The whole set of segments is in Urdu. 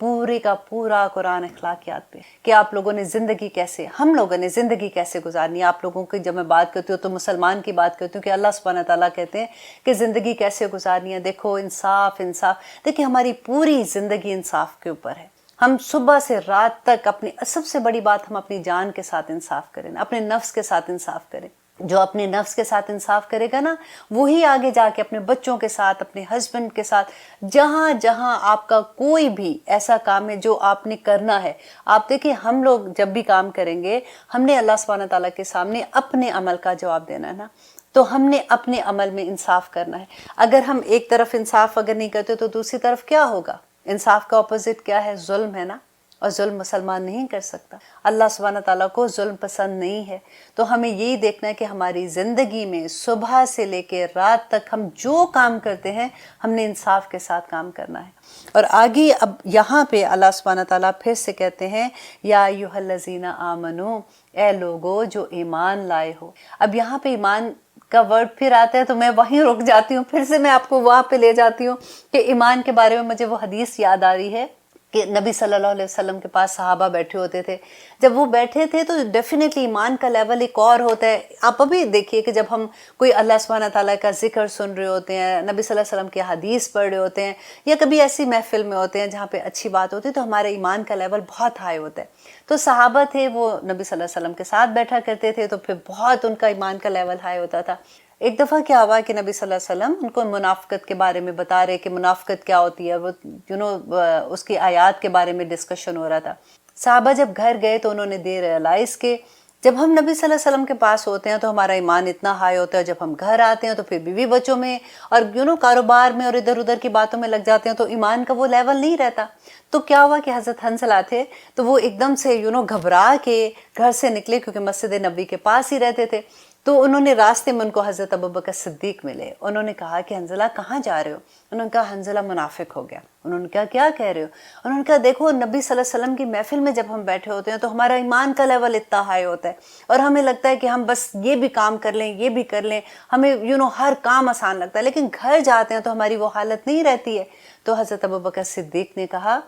پورے کا پورا قرآن اخلاقیات پہ، کہ آپ لوگوں نے زندگی کیسے، ہم لوگوں نے زندگی کیسے گزارنی ہے۔ آپ لوگوں کی جب میں بات کرتی ہوں تو مسلمان کی بات کرتی ہوں کہ اللہ سبحانہ تعالیٰ کہتے ہیں کہ زندگی کیسے گزارنی ہے، دیکھو انصاف انصاف۔ دیکھیں ہماری پوری زندگی انصاف کے اوپر ہے۔ ہم صبح سے رات تک اپنی، سب سے بڑی بات ہم اپنی جان کے ساتھ انصاف کریں، اپنے نفس کے ساتھ انصاف کریں۔ جو اپنے نفس کے ساتھ انصاف کرے گا نا، وہی آگے جا کے اپنے بچوں کے ساتھ، اپنے ہسبینڈ کے ساتھ، جہاں جہاں آپ کا کوئی بھی ایسا کام ہے جو آپ نے کرنا ہے۔ آپ دیکھیں ہم لوگ جب بھی کام کریں گے، ہم نے اللہ سبحانہ تعالیٰ کے سامنے اپنے عمل کا جواب دینا ہے نا، تو ہم نے اپنے عمل میں انصاف کرنا ہے۔ اگر ہم ایک طرف انصاف اگر نہیں کرتے تو دوسری طرف کیا ہوگا؟ انصاف کا اپوزٹ کیا ہے؟ ظلم ہے نا، اور ظلم مسلمان نہیں کر سکتا۔ اللہ سبحانہ تعالیٰ کو ظلم پسند نہیں ہے۔ تو ہمیں یہی دیکھنا ہے کہ ہماری زندگی میں صبح سے لے کے رات تک ہم جو کام کرتے ہیں، ہم نے انصاف کے ساتھ کام کرنا ہے۔ اور آگے اب یہاں پہ اللہ سبحانہ تعالیٰ پھر سے کہتے ہیں یا ایھا الذین آمنو، اے لوگو جو ایمان لائے ہو۔ اب یہاں پہ ایمان کا ورڈ پھر آتا ہے تو میں وہیں رک جاتی ہوں، پھر سے میں آپ کو وہاں پہ لے جاتی ہوں کہ ایمان کے بارے میں مجھے وہ حدیث یاد آ رہی ہے کہ نبی صلی اللہ علیہ وسلم کے پاس صحابہ بیٹھے ہوتے تھے۔ جب وہ بیٹھے تھے تو ڈیفینیٹلی ایمان کا لیول ایک اور ہوتا ہے۔ آپ ابھی دیکھیے کہ جب ہم کوئی اللہ سبحانہ تعالیٰ کا ذکر سن رہے ہوتے ہیں، نبی صلی اللہ علیہ وسلم کی حدیث پڑھ رہے ہوتے ہیں، یا کبھی ایسی محفل میں ہوتے ہیں جہاں پہ اچھی بات ہوتی ہے، تو ہمارے ایمان کا لیول بہت ہائی ہوتا ہے۔ تو صحابہ تھے، وہ نبی صلی اللہ علیہ وسلم کے ساتھ بیٹھا کرتے تھے، تو پھر بہت ان کا ایمان کا لیول ہائی ہوتا تھا۔ ایک دفعہ کیا ہوا کہ نبی صلی اللہ علیہ وسلم ان کو منافقت کے بارے میں بتا رہے کہ منافقت کیا ہوتی ہے، وہ اس کی آیات کے بارے میں ڈسکشن ہو رہا تھا۔ صحابہ جب گھر گئے تو انہوں نے دے ریئلائز کہ جب ہم نبی صلی اللہ علیہ وسلم کے پاس ہوتے ہیں تو ہمارا ایمان اتنا ہائی ہوتا ہے، جب ہم گھر آتے ہیں تو پھر بیوی بچوں میں اور کاروبار میں اور ادھر ادھر کی باتوں میں لگ جاتے ہیں تو ایمان کا وہ لیول نہیں رہتا۔ تو کیا ہوا کہ حضرت حنظلہ تھے تو وہ ایک دم سے گھبرا کے گھر سے نکلے، کیونکہ مسجد نبی کے پاس ہی رہتے تھے۔ تو انہوں نے راستے میں ان کو حضرت ابوبکر صدیق ملے۔ انہوں نے کہا کہ حنظلہ کہاں جا رہے ہو؟ انہوں نے کہا حنظلہ منافق ہو گیا۔ انہوں نے کہا کیا کہہ رہے ہو؟ انہوں نے کہا دیکھو نبی صلی اللہ علیہ وسلم کی محفل میں جب ہم بیٹھے ہوتے ہیں تو ہمارا ایمان کا لیول اتنا ہائی ہوتا ہے، اور ہمیں لگتا ہے کہ ہم بس یہ بھی کام کر لیں، یہ بھی کر لیں، ہمیں ہر کام آسان لگتا ہے، لیکن گھر جاتے ہیں تو ہماری وہ حالت نہیں رہتی ہے۔ تو حضرت ابوبکر صدیق نے کہا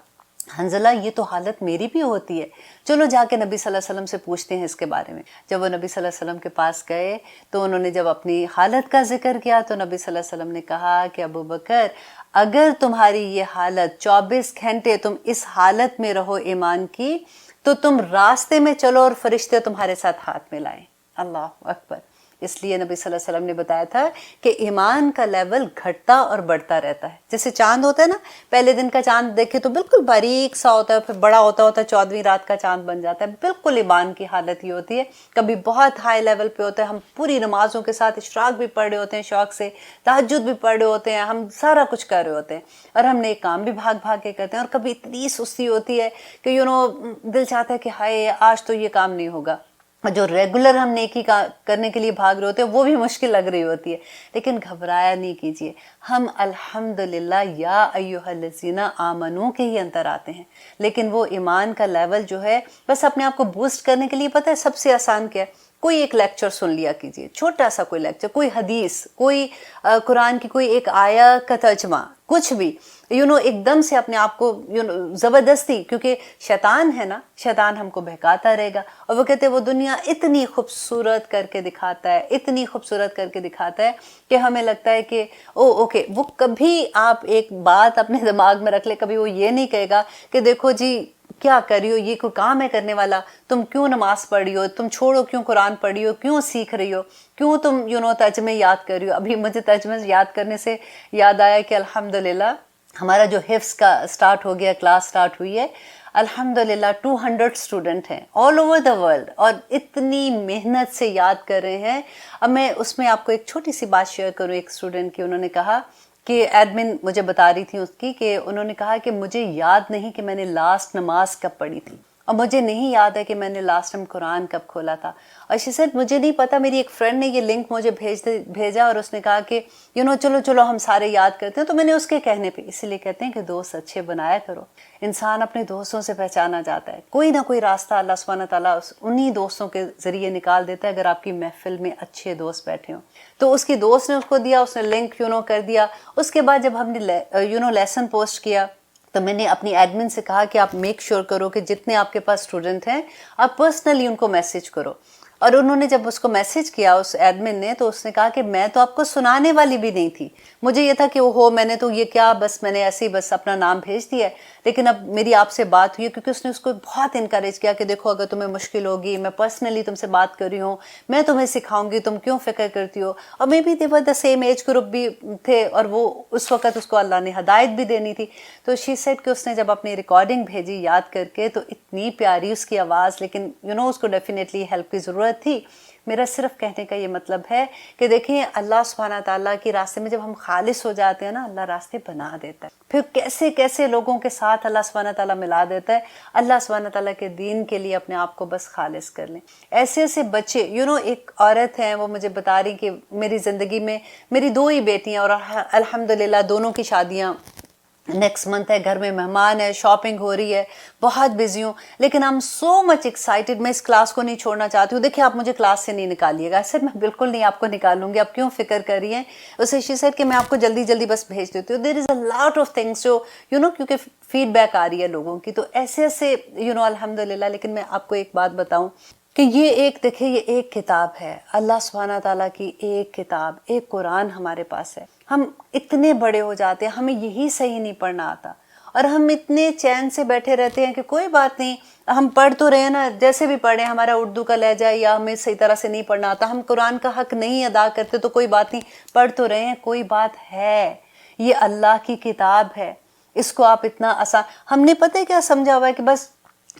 حنظلہ یہ تو حالت میری بھی ہوتی ہے، چلو جا کے نبی صلی اللہ علیہ وسلم سے پوچھتے ہیں اس کے بارے میں۔ جب وہ نبی صلی اللہ علیہ وسلم کے پاس گئے تو انہوں نے جب اپنی حالت کا ذکر کیا تو نبی صلی اللہ علیہ وسلم نے کہا کہ ابوبکر اگر تمہاری یہ حالت 24 گھنٹے تم اس حالت میں رہو ایمان کی، تو تم راستے میں چلو اور فرشتے تمہارے ساتھ ہاتھ ملائیں۔ اللہ اکبر۔ اس لیے نبی صلی اللہ علیہ وسلم نے بتایا تھا کہ ایمان کا لیول گھٹتا اور بڑھتا رہتا ہے۔ جیسے چاند ہوتا ہے نا، پہلے دن کا چاند دیکھے تو بالکل باریک سا ہوتا ہے، پھر بڑا ہوتا ہوتا 14ویں رات کا چاند بن جاتا ہے۔ بالکل ایمان کی حالت یہ ہوتی ہے، کبھی بہت ہائی لیول پہ ہوتا ہے، ہم پوری نمازوں کے ساتھ اشراق بھی پڑھ رہے ہوتے ہیں، شوق سے تہجد بھی پڑھ رہے ہوتے ہیں، ہم سارا کچھ کر رہے ہوتے ہیں، اور ہم نے کام بھی بھاگ بھاگ کے کرتے ہیں، اور کبھی اتنی سستی ہوتی ہے کہ دل چاہتا ہے کہ ہائے آج تو یہ کام نہیں ہوگا۔ جو ریگولر ہم نیکی کرنے کے لیے بھاگ رہے ہوتے ہیں وہ بھی مشکل لگ رہی ہوتی ہے، لیکن گھبرایا نہیں کیجیے، ہم الحمدللہ یا ایھا الذین آمنو کے ہی اندر آتے ہیں۔ لیکن وہ ایمان کا لیول جو ہے، بس اپنے آپ کو بوسٹ کرنے کے لیے پتہ ہے سب سے آسان کیا ہے؟ کوئی ایک لیکچر سن لیا کیجیے، چھوٹا سا کوئی لیکچر، کوئی حدیث، کوئی قرآن کی کوئی ایک آیا کا ترجمہ، کچھ بھی ایک دم سے اپنے آپ کو زبردستی، کیونکہ شیطان ہے نا، شیطان ہم کو بہکاتا رہے گا، اور وہ کہتے ہیں وہ دنیا اتنی خوبصورت کر کے دکھاتا ہے، اتنی خوبصورت کر کے دکھاتا ہے کہ ہمیں لگتا ہے کہ اوکے۔ وہ کبھی آپ ایک بات اپنے دماغ میں رکھ لے، کبھی وہ یہ نہیں کہے گا کہ دیکھو جی کیا کر رہی ہو، یہ کوئی کام ہے کرنے والا، تم کیوں نماز پڑھ رہی ہو، تم چھوڑو کیوں قرآن پڑھ رہی ہو، کیوں سیکھ رہی ہو، کیوں تم ترجمے یاد کر رہی ہو۔ ابھی مجھے ترجمے یاد کرنے سے یاد آیا کہ الحمدللہ ہمارا جو حفظ کا سٹارٹ ہو گیا، کلاس سٹارٹ ہوئی ہے، الحمدللہ 200 اسٹوڈنٹ ہیں آل اوور دا ورلڈ، اور اتنی محنت سے یاد کر رہے ہیں۔ اب میں اس میں آپ کو ایک چھوٹی سی بات شیئر کروں ایک اسٹوڈنٹ کی۔ انہوں نے کہا کہ ایڈمن مجھے بتا رہی تھی اس کی کہ انہوں نے کہا کہ مجھے یاد نہیں کہ میں نے لاسٹ نماز کب پڑھی تھی، اور مجھے نہیں یاد ہے کہ میں نے لاسٹ ٹائم قرآن کب کھولا تھا۔ اور شی سیڈ مجھے نہیں پتا، میری ایک فرینڈ نے یہ لنک مجھے بھیجا، اور اس نے کہا کہ چلو ہم سارے یاد کرتے ہیں۔ تو میں نے اس کے کہنے پہ، اسی لیے کہتے ہیں کہ دوست اچھے بنایا کرو، انسان اپنے دوستوں سے پہچانا جاتا ہے، کوئی نہ کوئی راستہ اللہ سبحانہ تعالیٰ انہی دوستوں کے ذریعے نکال دیتا ہے۔ اگر آپ کی محفل میں اچھے دوست بیٹھے ہوں تو اس کی دوست نے اس کو دیا، اس نے لنک کر دیا۔ اس کے بعد جب ہم نے لیسن پوسٹ کیا تو میں نے اپنی ایڈمن سے کہا کہ آپ میک شور کرو کہ جتنے آپ کے پاس اسٹوڈنٹ ہیں آپ پرسنلی ان کو میسیج کرو. اور انہوں نے جب اس کو میسیج کیا اس ایڈمن نے، تو اس نے کہا کہ میں تو آپ کو سنانے والی بھی نہیں تھی، مجھے یہ تھا کہ وہ میں نے تو یہ کیا، بس میں نے ایسے ہی بس اپنا نام بھیج دیا ہے. لیکن اب میری آپ سے بات ہوئی ہے کیونکہ اس نے اس کو بہت انکریج کیا کہ دیکھو اگر تمہیں مشکل ہوگی میں پرسنلی تم سے بات کر رہی ہوں، میں تمہیں سکھاؤں گی، تم کیوں فکر کرتی ہو. اور maybe they were the same age group بھی تھے، اور وہ اس وقت اس کو اللہ نے ہدایت بھی دینی تھی. تو شی سیڈ کہ اس نے جب اپنی ریکارڈنگ بھیجی یاد کر کے، تو اتنی پیاری اس کی آواز، لیکن اس کو ڈیفینیٹلی ہیلپ کی ضرورت تھی. میرا صرف کہنے کا یہ مطلب ہے کہ دیکھیں اللہ سبحانہ تعالیٰ کے راستے میں جب ہم خالص ہو جاتے ہیں نا، اللہ راستے بنا دیتا ہے. پھر کیسے کیسے لوگوں کے ساتھ اللہ سبحانہ تعالیٰ ملا دیتا ہے. اللہ سبحانہ تعالیٰ کے دین کے لیے اپنے آپ کو بس خالص کر لیں. ایسے ایسے بچے ایک عورت ہیں، وہ مجھے بتا رہی کہ میری زندگی میں میری 2 ہی بیٹیاں، اور الحمدللہ دونوں کی شادیاں نیکسٹ منتھ ہے، گھر میں مہمان ہے، شاپنگ ہو رہی ہے، بہت بزی ہوں، لیکن I'm so much excited. میں اس کلاس کو نہیں چھوڑنا چاہتی ہوں. دیکھیں آپ مجھے کلاس سے نہیں نکالیے گا. سر میں بالکل نہیں آپ کو نکالوں گی، آپ کیوں فکر کر رہی ہیں. اسے شی سیڈ کہ میں آپ کو جلدی جلدی بس بھیج دیتی ہوں. there is a lot of things جو کیونکہ فیڈ بیک آ رہی ہے لوگوں کی. تو ایسے ایسے الحمدللہ. لیکن میں آپ کو ایک بات بتاؤں کہ دیکھیں یہ ایک کتاب ہے، اللہ سبحانہ تعالیٰ کی ایک کتاب، ایک قرآن ہمارے پاس ہے. ہم اتنے بڑے ہو جاتے ہیں، ہمیں یہی صحیح نہیں پڑھنا آتا، اور ہم اتنے چین سے بیٹھے رہتے ہیں کہ کوئی بات نہیں، ہم پڑھ تو رہے ہیں نا، جیسے بھی پڑھیں، ہمارا اردو کا لہجہ یا ہمیں صحیح طرح سے نہیں پڑھنا آتا، ہم قرآن کا حق نہیں ادا کرتے تو کوئی بات نہیں، پڑھ تو رہے ہیں. کوئی بات ہے، یہ اللہ کی کتاب ہے، اس کو آپ اتنا آسان، ہم نے پتہ ہے کیا سمجھا ہوا ہے کہ بس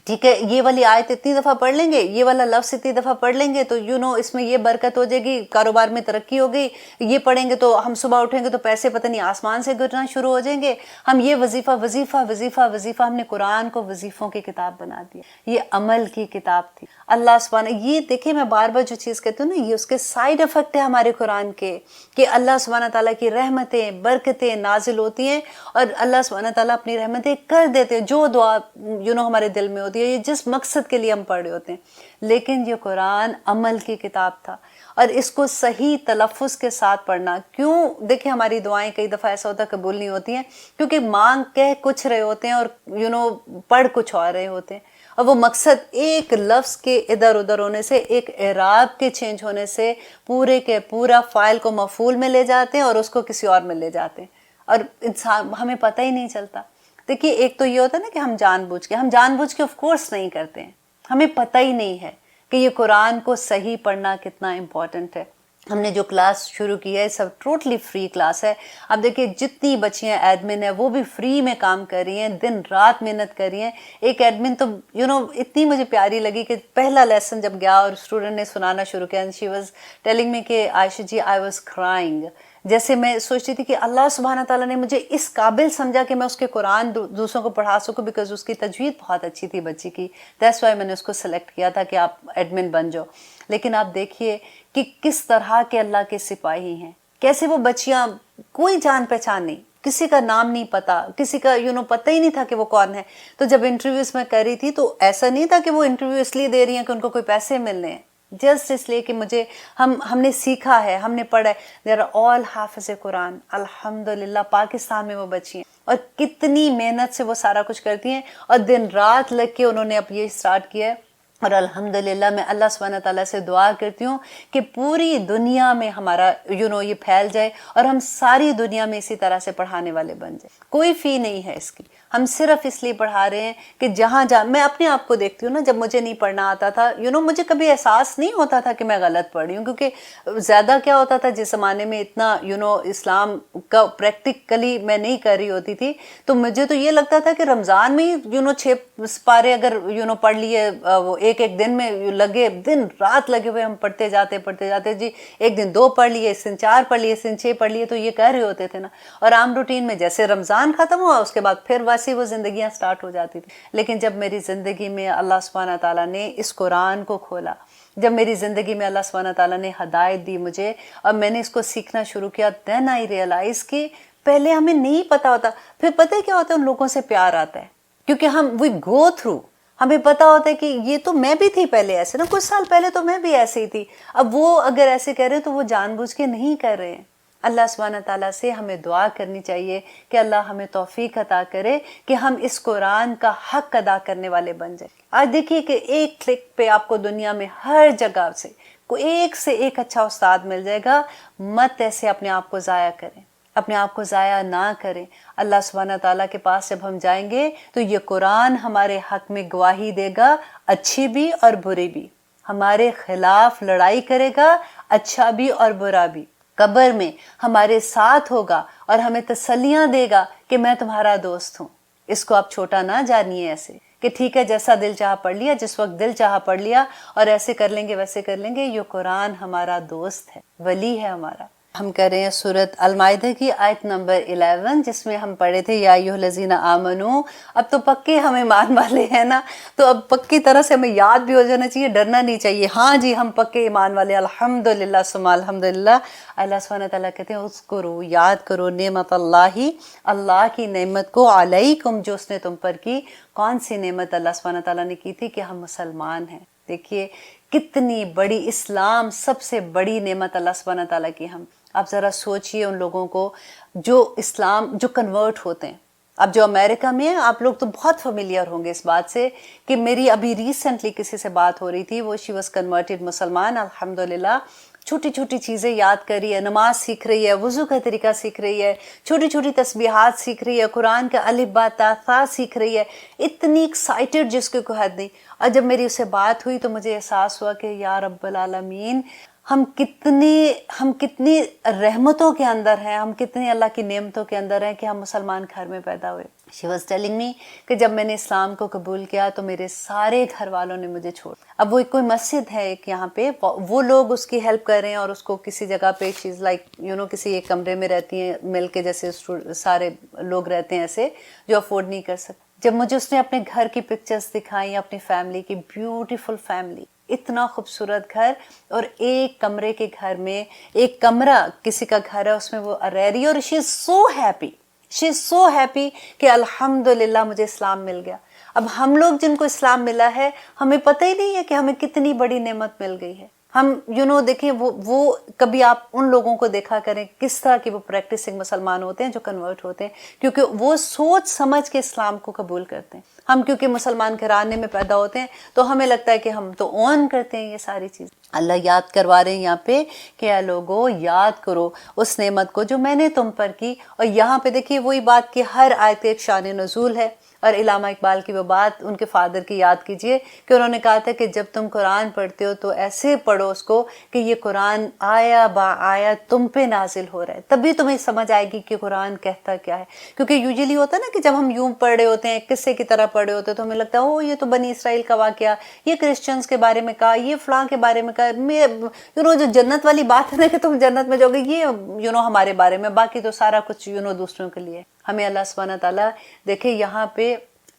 ٹھیک ہے یہ والی آیت اتنی دفعہ پڑھ لیں گے، یہ والا لفظ اتنی دفعہ پڑھ لیں گے تو اس میں یہ برکت ہو جائے گی، کاروبار میں ترقی ہو گئی، یہ پڑھیں گے تو ہم صبح اٹھیں گے تو پیسے پتہ نہیں آسمان سے گرنا شروع ہو جائیں گے. ہم یہ وظیفہ وظیفہ وظیفہ وظیفہ، ہم نے قرآن کو وظیفوں کی کتاب بنا دیا. یہ عمل کی کتاب تھی. اللہ سبحانہ، یہ دیکھیں میں بار بار جو چیز کہتی ہوں نا، یہ اس کے سائیڈ افیکٹ ہے ہمارے قرآن کے، کہ اللہ سبحانہ تعالیٰ کی رحمتیں برکتیں نازل ہوتی ہیں، اور اللہ سبحانہ تعالیٰ اپنی رحمتیں کر دیتے ہیں جو دعا ہمارے دل میں ہوتی ہے، یہ جس مقصد کے لیے ہم پڑھ رہے ہوتے ہیں. لیکن یہ قرآن عمل کی کتاب تھا، اور اس کو صحیح تلفظ کے ساتھ پڑھنا. کیوں؟ دیکھیں ہماری دعائیں کئی دفعہ ایسا ہوتا ہے قبول نہیں ہوتی ہیں، کیونکہ مانگ کہہ کچھ رہے ہوتے ہیں اور پڑھ کچھ اور رہے ہوتے ہیں، اور وہ مقصد ایک لفظ کے ادھر ادھر ہونے سے، ایک اعراب کے چینج ہونے سے پورے کے پورا فائل کو مفعول میں لے جاتے ہیں اور اس کو کسی اور میں لے جاتے ہیں، اور انسان ہمیں پتہ ہی نہیں چلتا. دیکھیے ایک تو یہ ہوتا ہے نا کہ ہم جان بوجھ کے آف کورس نہیں کرتے ہیں، ہمیں پتہ ہی نہیں ہے کہ یہ قرآن کو صحیح پڑھنا کتنا امپورٹنٹ ہے. ہم نے جو کلاس شروع کی ہے سب ٹوٹلی فری کلاس ہے. اب دیکھیں جتنی بچیاں ایڈمن ہیں وہ بھی فری میں کام کر رہی ہیں، دن رات محنت کر رہی ہیں. ایک ایڈمن تو اتنی مجھے پیاری لگی کہ پہلا لیسن جب گیا اور اسٹوڈنٹ نے سنانا شروع کیا، شی واز ٹیلنگ می کہ عائشہ جی آئی واز کرائنگ. جیسے میں سوچتی تھی کہ اللہ سبحانہ تعالیٰ نے مجھے اس قابل سمجھا کہ میں اس کے قرآن دوسروں کو پڑھا سکوں، بیکاز اس کی تجوید بہت اچھی تھی بچی کی. دیٹس وائی میں نے اس کو سلیکٹ کیا تھا کہ آپ ایڈمن بن جاؤ. لیکن آپ دیکھیے کہ کس طرح کے اللہ کے سپاہی ہیں، کیسے وہ بچیاں، کوئی جان پہچان نہیں، کسی کا نام نہیں پتا، کسی کا پتہ ہی نہیں تھا کہ وہ کون ہے. تو جب انٹرویوز میں کر رہی تھی تو ایسا نہیں تھا کہ وہ انٹرویو اس لیے دے رہی ہیں کہ ان کو کوئی پیسے ملنے ہیں، جسٹ اس لیے کہ مجھے ہم نے سیکھا ہے، ہم نے پڑھا ہے. دیر آر آل حافظ قرآن الحمدللہ. پاکستان میں وہ بچی ہیں اور کتنی محنت سے وہ سارا کچھ کرتی ہیں، اور دن رات لگ کے انہوں نے اب یہ اسٹارٹ کیا ہے. اور الحمدللہ میں اللہ سبحانہ تعالیٰ سے دعا کرتی ہوں کہ پوری دنیا میں ہمارا یہ پھیل جائے اور ہم ساری دنیا میں اسی طرح سے پڑھانے والے بن جائیں. کوئی فی نہیں ہے اس کی، ہم صرف اس لیے پڑھا رہے ہیں کہ جہاں میں اپنے آپ کو دیکھتی ہوں نا، جب مجھے نہیں پڑھنا آتا تھا مجھے کبھی احساس نہیں ہوتا تھا کہ میں غلط پڑھ رہی ہوں، کیونکہ زیادہ کیا ہوتا تھا جس زمانے میں اتنا اسلام کا پریکٹیکلی میں نہیں کر رہی ہوتی تھی، تو مجھے تو یہ لگتا تھا کہ رمضان میں ہی 6 پارے اگر پڑھ لیے، وہ ایک دن میں لگے، دن رات لگے ہوئے ہم پڑھتے جاتے جی. ایک دن 2 پڑھ لیے، اس دن 4 پڑھ لیے، اس دن 6 پڑھ لیے، تو یہ کہہ رہے ہوتے تھے نا. اور عام روٹین میں جیسے رمضان ختم ہوا اس کے بعد پھر ویسے وہ زندگیاں سٹارٹ ہو جاتی تھی. لیکن جب میری زندگی میں اللہ سبحانہ تعالیٰ نے اس قرآن کو کھولا، جب میری زندگی میں اللہ سبحانہ تعالیٰ نے ہدایت دی مجھے اور میں نے اس کو سیکھنا شروع کیا، then I realize کہ پہلے ہمیں نہیں پتا ہوتا. پھر پتہ کیا ہوتا ہے، ان لوگوں سے پیار آتا ہے کیونکہ we go through، ہمیں پتا ہوتا ہے کہ یہ تو میں بھی تھی پہلے ایسے نا، کچھ سال پہلے تو میں بھی ایسے ہی تھی. اب وہ اگر ایسے کہہ رہے ہیں تو وہ جان بوجھ کے نہیں کر رہے ہیں، اللہ سبحانہ تعالیٰ سے ہمیں دعا کرنی چاہیے کہ اللہ ہمیں توفیق عطا کرے کہ ہم اس قرآن کا حق ادا کرنے والے بن جائیں۔ آج دیکھیے کہ ایک کلک پہ آپ کو دنیا میں ہر جگہ سے ایک اچھا استاد مل جائے گا۔ مت ایسے اپنے آپ کو ضائع کریں، اپنے آپ کو ضائع نہ کریں۔ اللہ سبحانہ تعالیٰ کے پاس جب ہم جائیں گے تو یہ قرآن ہمارے حق میں گواہی دے گا، اچھی بھی اور بری بھی، ہمارے خلاف لڑائی کرے گا، اچھا بھی اور برا بھی۔ قبر میں ہمارے ساتھ ہوگا اور ہمیں تسلیاں دے گا کہ میں تمہارا دوست ہوں۔ اس کو آپ چھوٹا نہ جانیے ایسے کہ ٹھیک ہے جیسا دل چاہا پڑھ لیا، جس وقت دل چاہا پڑھ لیا اور ایسے کر لیں گے ویسے کر لیں گے۔ یہ قرآن ہمارا دوست ہے، ولی ہے ہمارا۔ ہم کر رہے ہیں سورۃ المائدہ کی آیت نمبر 11، جس میں ہم پڑھے تھے یا ایھا الذین آمنو۔ اب تو پکے ہم ایمان والے ہیں نا، تو اب پکی طرح سے ہمیں یاد بھی ہو جانا چاہیے، ڈرنا نہیں چاہیے۔ ہاں جی ہم پکے ایمان والے، الحمدللہ ثم الحمدللہ۔ اللہ سبحانہ تعالیٰ کہتے ہیں اذکروا، یاد کرو نعمت اللہ، اللہ کی نعمت کو، علیکم جو اس نے تم پر کی۔ کون سی نعمت اللہ سبحانہ تعالیٰ نے کی تھی؟ کہ ہم مسلمان ہیں۔ دیکھیے کتنی بڑی، اسلام سب سے بڑی نعمت اللہ سبحانہ تعالیٰ کی۔ ہم آپ ذرا سوچئے ان لوگوں کو جو اسلام، جو کنورٹ ہوتے ہیں۔ اب جو امریکہ میں ہیں، آپ لوگ تو بہت فیملیئر ہوں گے اس بات سے کہ میری ابھی ریسنٹلی کسی سے بات ہو رہی تھی، وہ شی واز کنورٹڈ مسلمان، الحمدللہ۔ چھوٹی چھوٹی چیزیں یاد کر رہی ہے، نماز سیکھ رہی ہے، وضو کا طریقہ سیکھ رہی ہے، چھوٹی چھوٹی تسبیحات سیکھ رہی ہے، قرآن کا الف با تا ثا سیکھ رہی ہے، اتنی ایکسائٹڈ جس کی کوئی حد نہیں۔ اور جب میری اس سے بات ہوئی تو مجھے احساس ہوا کہ یا رب العالمین، ہم کتنی رحمتوں کے اندر ہیں، ہم کتنی اللہ کی نعمتوں کے اندر ہیں کہ ہم مسلمان گھر میں پیدا ہوئے۔ شی واز ٹیلنگ می کہ جب میں نے اسلام کو قبول کیا تو میرے سارے گھر والوں نے مجھے چھوڑ، اب وہ کوئی مسجد ہے ایک یہاں پہ، وہ لوگ اس کی ہیلپ کر رہے ہیں اور اس کو کسی جگہ پہ شی از لائک کسی ایک کمرے میں رہتی ہیں مل کے، جیسے سارے لوگ رہتے ہیں ایسے جو افورڈ نہیں کر سکتے۔ جب مجھے اس نے اپنے گھر کی پکچرز دکھائیں، اپنی فیملی کی، بیوٹیفل فیملی، اتنا خوبصورت گھر، اور ایک کمرے کے گھر میں، ایک کمرہ کسی کا گھر ہے اس میں وہ رہ رہی ہے، اور شی از سو ہیپی کہ الحمدللہ مجھے اسلام مل گیا۔ اب ہم لوگ جن کو اسلام ملا ہے، ہمیں پتہ ہی نہیں ہے کہ ہمیں کتنی بڑی نعمت مل گئی ہے۔ ہم دیکھیں وہ کبھی آپ ان لوگوں کو دیکھا کریں کس طرح کے وہ پریکٹسنگ مسلمان ہوتے ہیں جو کنورٹ ہوتے ہیں، کیونکہ وہ سوچ سمجھ کے اسلام کو قبول کرتے ہیں۔ ہم کیونکہ مسلمان گھرانے میں پیدا ہوتے ہیں تو ہمیں لگتا ہے کہ ہم تو اون کرتے ہیں یہ ساری چیز۔ اللہ یاد کروا رہے ہیں یہاں پہ کہ اے لوگو یاد کرو اس نعمت کو جو میں نے تم پر کی۔ اور یہاں پہ دیکھیے وہی بات کہ ہر آیت ایک شان نزول ہے، اور علامہ اقبال کی وہ بات ان کے فادر کی یاد کیجئے کہ انہوں نے کہا تھا کہ جب تم قرآن پڑھتے ہو تو ایسے پڑھو اس کو کہ یہ قرآن آیا با آیا تم پہ نازل ہو رہا ہے، تبھی تمہیں سمجھ آئے گی کہ قرآن کہتا کیا ہے۔ کیونکہ یوزلی ہوتا ہے نا کہ جب ہم یوں پڑھ رہے ہوتے ہیں، قصے کی طرح پڑھ رہے ہوتے ہیں، تو ہمیں لگتا ہے یہ تو بنی اسرائیل کا واقعہ، یہ کرسچنز کے بارے میں کہا، یہ فلاں کے بارے میں کہا، جو جنت والی بات ہے نا کہ تم جنت میں جاؤ گے، یہ ہمارے بارے میں، باقی تو سارا کچھ دوسروں کے لیے۔ ہمیں اللہ سبحانہ تعالیٰ دیکھیں یہاں پہ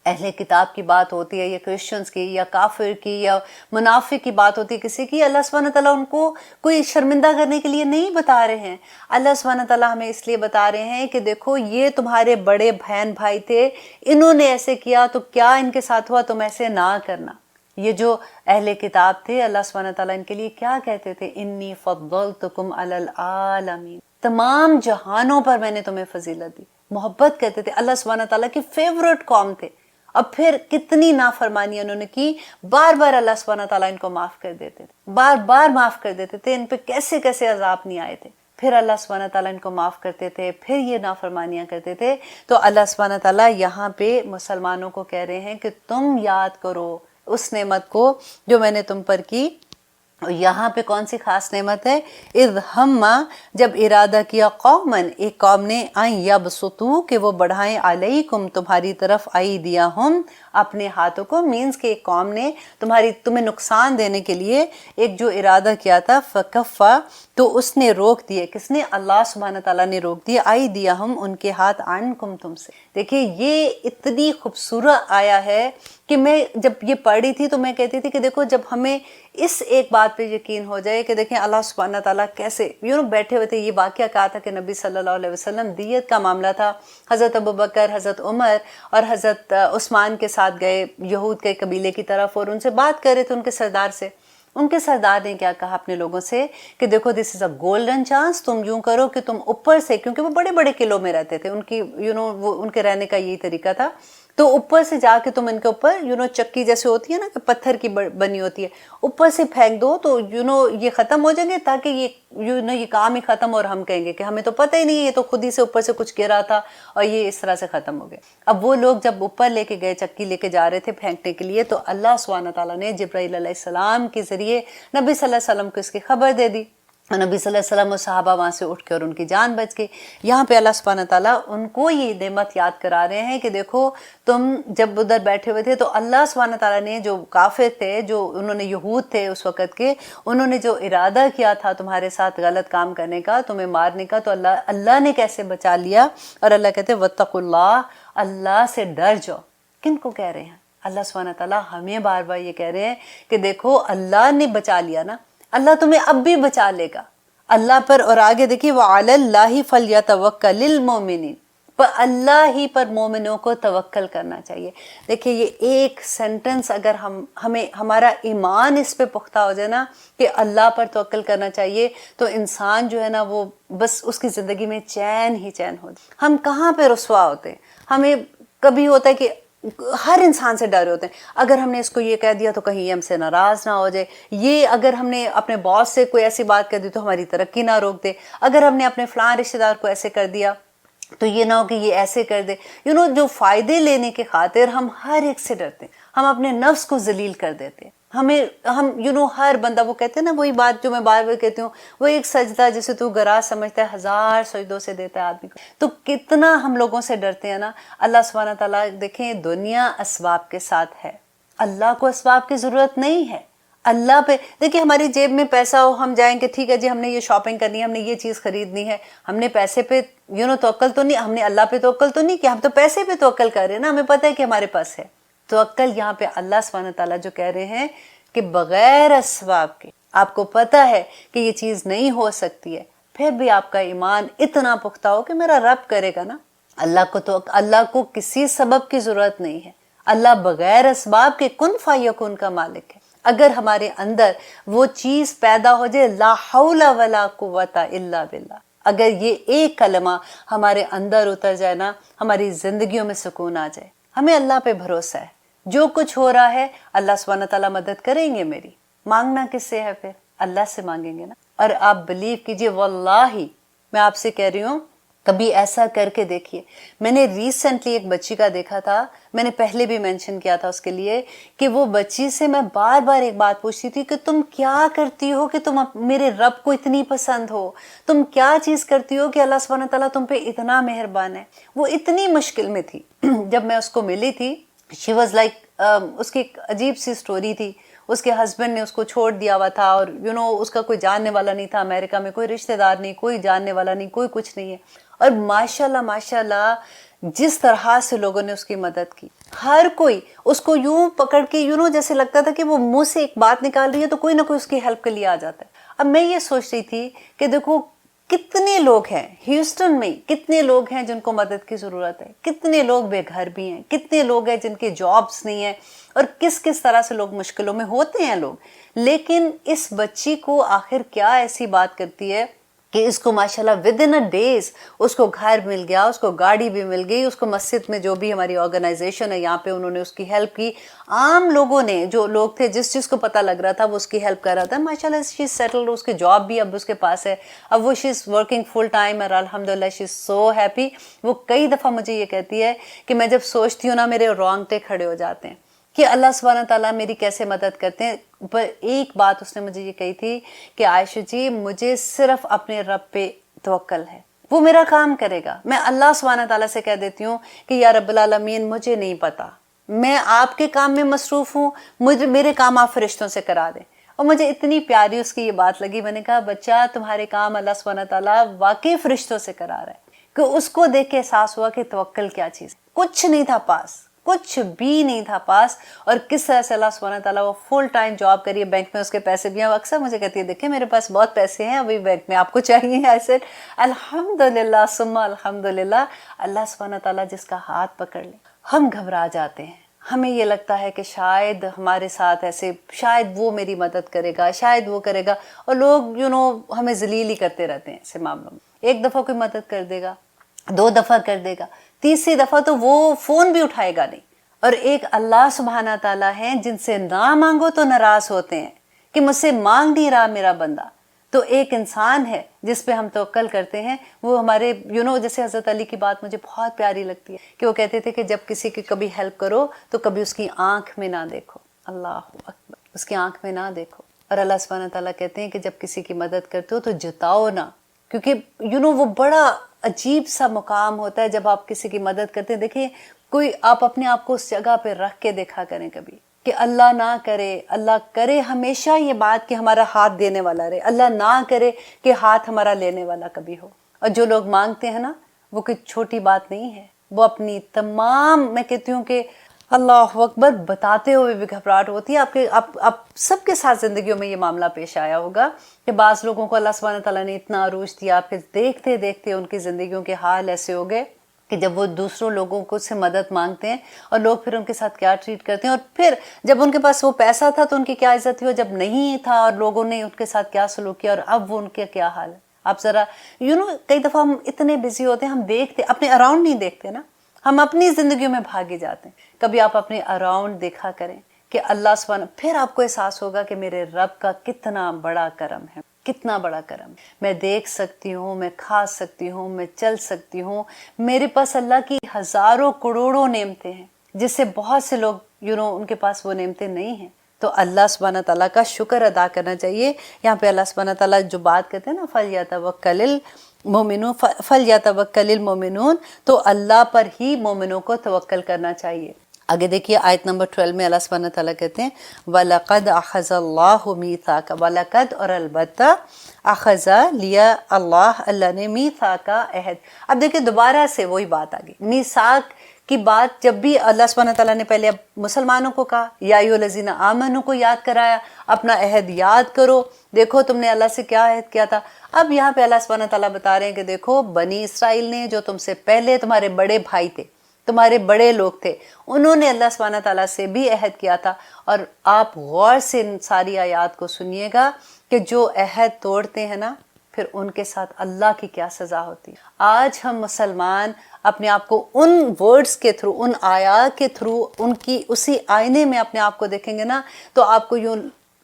اہل کتاب کی بات ہوتی ہے یا کرسچنز کی یا کافر کی یا منافق کی بات ہوتی ہے کسی کی، اللہ سبحانہ تعالیٰ ان کو کوئی شرمندہ کرنے کے لیے نہیں بتا رہے ہیں۔ اللہ سبحانہ تعالیٰ ہمیں اس لیے بتا رہے ہیں کہ دیکھو یہ تمہارے بڑے بہن بھائی تھے، انہوں نے ایسے کیا تو کیا ان کے ساتھ ہوا، تم ایسے نہ کرنا۔ یہ جو اہل کتاب تھے اللہ سبحانہ تعالیٰ ان کے لیے کیا کہتے تھے؟ انی فضلتکم علی العالمین، تمام جہانوں پر میں نے تمہیں فضیلت دی، محبت کہتے تھے، اللہ سبحانہ تعالیٰ کی فیورٹ قوم تھے۔ اب پھر کتنی نافرمانی انہوں نے کی، بار بار اللہ سبحانہ تعالیٰ ان کو معاف کر دیتے تھے، بار بار معاف کر دیتے تھے، ان پہ کیسے کیسے عذاب نہیں آئے تھے، پھر اللہ سبحانہ تعالیٰ ان کو معاف کرتے تھے، پھر یہ نافرمانیاں کرتے تھے۔ تو اللہ سبحانہ تعالیٰ یہاں پہ مسلمانوں کو کہہ رہے ہیں کہ تم یاد کرو اس نعمت کو جو میں نے تم پر کی۔ یہاں پہ کون سی خاص نعمت ہے؟ اذ ہم، جب ارادہ کیا، قومن، ایک قوم نے، آئیں یبسطو، کہ وہ بڑھائیں، علیکم، تمہاری طرف، ایدیہم، اپنے ہاتھوں کو، مینز کہ ایک قوم نے تمہیں نقصان دینے کے لیے ایک جو ارادہ کیا تھا، فکفا، تو اس نے روک دیے، کس نے؟ اللہ سبحانہ تعالیٰ نے روک دیے، ایدیہم، ان کے ہاتھ، عنکم، تم سے۔ دیکھیں یہ اتنی خوبصورت آیا ہے کہ میں جب یہ پڑھ رہی تھی تو میں کہتی تھی کہ دیکھو جب ہمیں اس ایک بات پہ یقین ہو جائے کہ دیکھیں اللہ سبحانہ تعالیٰ کیسے بیٹھے ہوئے تھے۔ یہ واقعہ کہا تھا کہ نبی صلی اللہ علیہ وسلم دیت کا معاملہ تھا، حضرت ابوبکر، حضرت عمر اور حضرت عثمان کے ساتھ گئے یہود کے قبیلے کی طرف اور ان سے بات کر رہے تھے، ان کے سردار سے، ان کے سردار نے کیا کہا اپنے لوگوں سے کہ دیکھو دس از اے گولڈن چانس، تم یوں کرو کہ تم اوپر سے، کیونکہ وہ بڑے بڑے قلعوں میں رہتے تھے، ان کی وہ ان کے رہنے کا یہی طریقہ تھا، تو اوپر سے جا کے تم ان کے اوپر چکی جیسے ہوتی ہے نا کہ پتھر کی بنی ہوتی ہے، اوپر سے پھینک دو تو یہ ختم ہو جائیں گے، تاکہ یہ کام ہی ختم، اور ہم کہیں گے کہ ہمیں تو پتہ ہی نہیں ہے، یہ تو خود ہی سے اوپر سے کچھ گرا تھا اور یہ اس طرح سے ختم ہو گئے۔ اب وہ لوگ جب اوپر لے کے گئے، چکی لے کے جا رہے تھے پھینکنے کے لیے، تو اللہ سبحانہ تعالیٰ نے جبرائیل علیہ السلام کے ذریعے نبی صلی اللہ علیہ وسلم کو اس کی خبر دے دی، اور نبی صلی اللہ علیہ وسلم و صحابہ وہاں سے اٹھ کے اور ان کی جان بچ گئی۔ یہاں پہ اللہ سبحانہ تعالیٰ ان کو یہ نعمت یاد کرا رہے ہیں کہ دیکھو تم جب ادھر بیٹھے ہوئے تھے تو اللہ سبحانہ تعالیٰ نے جو کافر تھے، جو انہوں نے یہود تھے اس وقت کے، انہوں نے جو ارادہ کیا تھا تمہارے ساتھ غلط کام کرنے کا، تمہیں مارنے کا، تو اللہ نے کیسے بچا لیا۔ اور اللہ کہتے ہیں واتقوا اللہ، اللہ سے ڈر جاؤ۔ کن کو کہہ رہے ہیں؟ اللہ سبحانہ تعالیٰ ہمیں بار بار یہ کہہ رہے ہیں کہ دیکھو اللہ نے بچا لیا نا، اللہ تمہیں اب بھی بچا لے گا اللہ پر۔ اور آگے دیکھیے وَعَلَى اللَّهِ فَلْيَتَوَكَّلِ الْمُؤْمِنِينَ، پر اللہ ہی پر مومنوں کو توکل کرنا چاہیے۔ دیکھیے یہ ایک سینٹنس اگر ہمارا ایمان اس پہ پختہ ہو جائے نا کہ اللہ پر توکل کرنا چاہیے، تو انسان جو ہے نا وہ بس اس کی زندگی میں چین ہی چین ہو جائے۔ ہم کہاں پہ رسوا ہوتے ہیں، ہمیں کبھی ہوتا ہے کہ ہر انسان سے ڈرے ہوتے ہیں، اگر ہم نے اس کو یہ کہہ دیا تو کہیں یہ ہم سے ناراض نہ ہو جائے، یہ اگر ہم نے اپنے باس سے کوئی ایسی بات کر دی تو ہماری ترقی نہ روک دے، اگر ہم نے اپنے فلاں رشتہ دار کو ایسے کر دیا تو یہ نہ ہو کہ یہ ایسے کر دے۔ جو فائدے لینے کے خاطر ہم ہر ایک سے ڈرتے ہیں، ہم اپنے نفس کو ذلیل کر دیتے ہیں، ہم ہر بندہ، وہ کہتے ہیں نا وہی بات جو میں بار بار کہتی ہوں، وہ ایک سجدہ جسے تو گراہ سمجھتا ہے 1000 سجدوں سے دیتا ہے آدمی کو، تو کتنا ہم لوگوں سے ڈرتے ہیں نا۔ اللہ سبحانہ تعالیٰ دیکھیں دنیا اسباب کے ساتھ ہے، اللہ کو اسباب کی ضرورت نہیں ہے۔ اللہ پہ دیکھیں ہماری جیب میں پیسہ ہو، ہم جائیں کہ ٹھیک ہے جی ہم نے یہ شاپنگ کرنی ہے، ہم نے یہ چیز خریدنی ہے، ہم نے پیسے پہ توکل تو نہیں، ہم نے اللہ پہ توکل تو نہیں کیا، ہم تو پیسے پہ توکل کر رہے ہیں نا، ہمیں پتہ ہے کہ ہمارے پاس ہے۔ توکل یہاں پہ اللہ سبحانہ تعالیٰ جو کہہ رہے ہیں کہ بغیر اسباب کے، آپ کو پتہ ہے کہ یہ چیز نہیں ہو سکتی ہے، پھر بھی آپ کا ایمان اتنا پختہ ہو کہ میرا رب کرے گا نا۔ اللہ کو کسی سبب کی ضرورت نہیں ہے، اللہ بغیر اسباب کے کن فیکون کا مالک ہے۔ اگر ہمارے اندر وہ چیز پیدا ہو جائے لا حول ولا قوت الا باللہ، اگر یہ ایک کلمہ ہمارے اندر اتر جائے نا، ہماری زندگیوں میں سکون آ جائے۔ ہمیں اللہ پہ بھروسہ ہے، جو کچھ ہو رہا ہے اللہ سبحانہ تعالیٰ مدد کریں گے میری، مانگنا کس سے ہے؟ پھر اللہ سے مانگیں گے نا۔ اور آپ بلیو کیجئے واللہ میں آپ سے کہہ رہی ہوں کبھی ایسا کر کے دیکھیے۔ میں نے ریسنٹلی ایک بچی کا دیکھا تھا، میں نے پہلے بھی مینشن کیا تھا اس کے لیے، کہ وہ بچی سے میں بار بار ایک بات پوچھتی تھی کہ تم کیا کرتی ہو کہ تم میرے رب کو اتنی پسند ہو، تم کیا چیز کرتی ہو کہ اللہ سبحانہ تعالیٰ تم پہ اتنا مہربان ہے۔ وہ اتنی مشکل میں تھی، جب میں اس کو ملی تھی شی واز لائک، اس کی ایک عجیب سی سٹوری تھی، اس کے ہسبینڈ نے اس کو چھوڑ دیا ہوا تھا، اور اس کا کوئی جاننے والا نہیں تھا، امریکہ میں کوئی رشتہ دار نہیں، کوئی جاننے والا نہیں، کوئی کچھ نہیں ہے، اور ماشاءاللہ جس طرح سے لوگوں نے اس کی مدد کی، ہر کوئی اس کو یوں پکڑ کے جیسے لگتا تھا کہ وہ منہ سے ایک بات نکال رہی ہے تو کوئی نہ کوئی اس کی ہیلپ کے لیے آ جاتا ہے۔ اب میں یہ سوچ رہی تھی کہ دیکھو کتنے لوگ ہیں ہیوسٹن میں، کتنے لوگ ہیں جن کو مدد کی ضرورت ہے، کتنے لوگ بے گھر بھی ہیں، کتنے لوگ ہیں جن کے جابس نہیں ہیں، اور کس طرح سے لوگ مشکلوں میں ہوتے ہیں لوگ۔ لیکن اس بچی کو آخر کیا ایسی بات کرتی ہے کہ اس کو ماشاءاللہ ودن اے ڈیز اس کو گھر مل گیا، اس کو گاڑی بھی مل گئی، اس کو مسجد میں جو بھی ہماری آرگنائزیشن ہے یہاں پہ انہوں نے اس کی ہیلپ کی، عام لوگوں نے جو لوگ تھے جس کو پتہ لگ رہا تھا وہ اس کی ہیلپ کر رہا تھا۔ ماشاءاللہ شی سیٹلڈ، اس کی جاب بھی اب اس کے پاس ہے، اب وہ شی از ورکنگ فل ٹائم، اور الحمدللہ شی از سو ہیپی۔ وہ کئی دفعہ مجھے یہ کہتی ہے کہ میں جب سوچتی ہوں نا میرے رونگٹے کھڑے ہو جاتے ہیں کہ اللہ سبحانہ تعالیٰ میری کیسے مدد کرتے ہیں۔ پر ایک بات اس نے مجھے یہ کہی تھی کہ عائشہ جی مجھے صرف اپنے رب پہ توکل ہے، وہ میرا کام کرے گا۔ میں اللہ سبحانہ تعالیٰ سے کہہ دیتی ہوں کہ یا رب العالمین مجھے نہیں پتا، میں آپ کے کام میں مصروف ہوں، میرے کام آپ فرشتوں سے کرا دیں۔ اور مجھے اتنی پیاری اس کی یہ بات لگی، میں نے کہا بچہ تمہارے کام اللہ سبحانہ تعالیٰ واقعی فرشتوں سے کرا رہا ہے، کہ اس کو دیکھ کے احساس ہوا کہ توکل کیا چیز، کچھ نہیں تھا پاس، کچھ بھی نہیں تھا پاس، اور کس طرح سے اللہ سبحانہ تعالیٰ وہ فل ٹائم جاب کریے، بینک میں اس کے پیسے بھی ہیں۔ وہ اکثر مجھے کہتی ہے دیکھیں میرے پاس بہت پیسے ہیں ابھی بینک میں، آپ کو چاہیے؟ ایسے الحمدللہ ثم الحمدللہ، اللہ سبحانہ تعالیٰ جس کا ہاتھ پکڑ لے ہم گھبرا جاتے ہیں، ہمیں یہ لگتا ہے کہ شاید ہمارے ساتھ ایسے، شاید وہ میری مدد کرے گا، شاید وہ کرے گا، اور لوگ ہمیں ذلیل ہی کرتے رہتے ہیں ایسے معاملوں میں۔ ایک دفعہ کوئی مدد کر دے گا، 2 دفعہ کر دے گا، تیسری دفعہ تو وہ فون بھی اٹھائے گا نہیں۔ اور ایک اللہ سبحانہ تعالیٰ ہیں جن سے نہ مانگو تو ناراض ہوتے ہیں کہ مجھ سے مانگ نہیں رہا میرا بندہ۔ تو ایک انسان ہے جس پہ ہم توکل کرتے ہیں، وہ ہمارے جیسے حضرت علی کی بات مجھے بہت پیاری لگتی ہے کہ وہ کہتے تھے کہ جب کسی کی کبھی ہیلپ کرو تو کبھی اس کی آنکھ میں نہ دیکھو، اللہ اکبر، اس کی آنکھ میں نہ دیکھو۔ اور اللہ سبحانہ تعالیٰ کہتے ہیں کہ جب کسی کی مدد کرتے ہو تو جتاؤ نہ، کیونکہ وہ بڑا عجیب سا مقام ہوتا ہے جب آپ کسی کی مدد کرتے ہیں۔ دیکھیں، کوئی آپ اپنے آپ کو اس جگہ پہ رکھ کے دیکھا کریں کبھی کہ اللہ نہ کرے، اللہ کرے ہمیشہ یہ بات کہ ہمارا ہاتھ دینے والا رہے، اللہ نہ کرے کہ ہاتھ ہمارا لینے والا کبھی ہو۔ اور جو لوگ مانگتے ہیں نا، وہ کوئی چھوٹی بات نہیں ہے، وہ اپنی تمام، میں کہتی ہوں کہ اللہ اکبر، بتاتے ہوئے بھی گھبراہٹ ہوتی ہے۔ آپ سب کے ساتھ زندگیوں میں یہ معاملہ پیش آیا ہوگا کہ بعض لوگوں کو اللہ سبحانہ تعالیٰ نے اتنا عروج دیا، پھر دیکھتے دیکھتے ان کی زندگیوں کے حال ایسے ہو گئے کہ جب وہ دوسروں لوگوں کو سے مدد مانگتے ہیں اور لوگ پھر ان کے ساتھ کیا ٹریٹ کرتے ہیں، اور پھر جب ان کے پاس وہ پیسہ تھا تو ان کی کیا عزت تھی، اور جب نہیں تھا اور لوگوں نے ان کے ساتھ کیا سلوک کیا، اور اب وہ ان کا کیا حال ہے۔ آپ ذرا کئی دفعہ ہم اتنے بزی ہوتے ہیں، ہم دیکھتے اپنے اراؤنڈ نہیں دیکھتے نا، ہم اپنی زندگیوں میں بھاگے جاتے ہیں۔ کبھی آپ اپنے اراؤنڈ دیکھا کریں کہ اللہ سبحانہ، پھر آپ کو احساس ہوگا کہ میرے رب کا کتنا بڑا کرم ہے، کتنا بڑا کرم ہے۔ میں دیکھ سکتی ہوں، میں کھا سکتی ہوں، میں چل سکتی ہوں، میرے پاس اللہ کی ہزاروں کروڑوں نعمتیں ہیں جس سے بہت سے لوگ ان کے پاس وہ نعمتیں نہیں ہیں۔ تو اللہ سبحانہ تعالیٰ کا شکر ادا کرنا چاہیے۔ یہاں پہ اللہ سبحانہ تعالیٰ جو بات کہتے ہیں نا، فَلْيَتَوَكَّلِ الْمُؤْمِنُونَ، تو اللہ پر ہی مومنوں کو توکل کرنا چاہیے۔ آگے دیکھیے آیت نمبر 12 میں اللہ سبحانہ تعالیٰ کہتے ہیں وَلَقَدْ أَخَذَ اللَّهُ مِيثَاقَ، وَلَقَدْ، اور البتہ، اخذا لیا اللہ نے میثاق کا عہد۔ اب دیکھیں دوبارہ سے وہی بات آگئی، میثاق کی بات جب بھی اللہ سبحانہ تعالیٰ نے پہلے مسلمانوں کو کہا، یا ایھا الذین آمنوا کو یاد کرایا، اپنا عہد یاد کرو، دیکھو تم نے اللہ سے کیا عہد کیا تھا۔ اب یہاں پہ اللہ سبحانہ تعالیٰ بتا رہے ہیں کہ دیکھو بنی اسرائیل نے، جو تم سے پہلے تمہارے بڑے بھائی تھے، تمہارے بڑے لوگ تھے، انہوں نے اللہ سبحانہ تعالیٰ سے بھی عہد کیا تھا۔ اور آپ غور سے ان ساری آیات کو سنیے گا کہ جو عہد توڑتے ہیں نا، پھر ان کے ساتھ اللہ کی کیا سزا ہوتی ہے۔ آج ہم مسلمان اپنے آپ کو ان ورڈز کے تھرو، ان آیات کے تھرو، ان کی اسی آئینے میں اپنے آپ کو دیکھیں گے نا، تو آپ کو یوں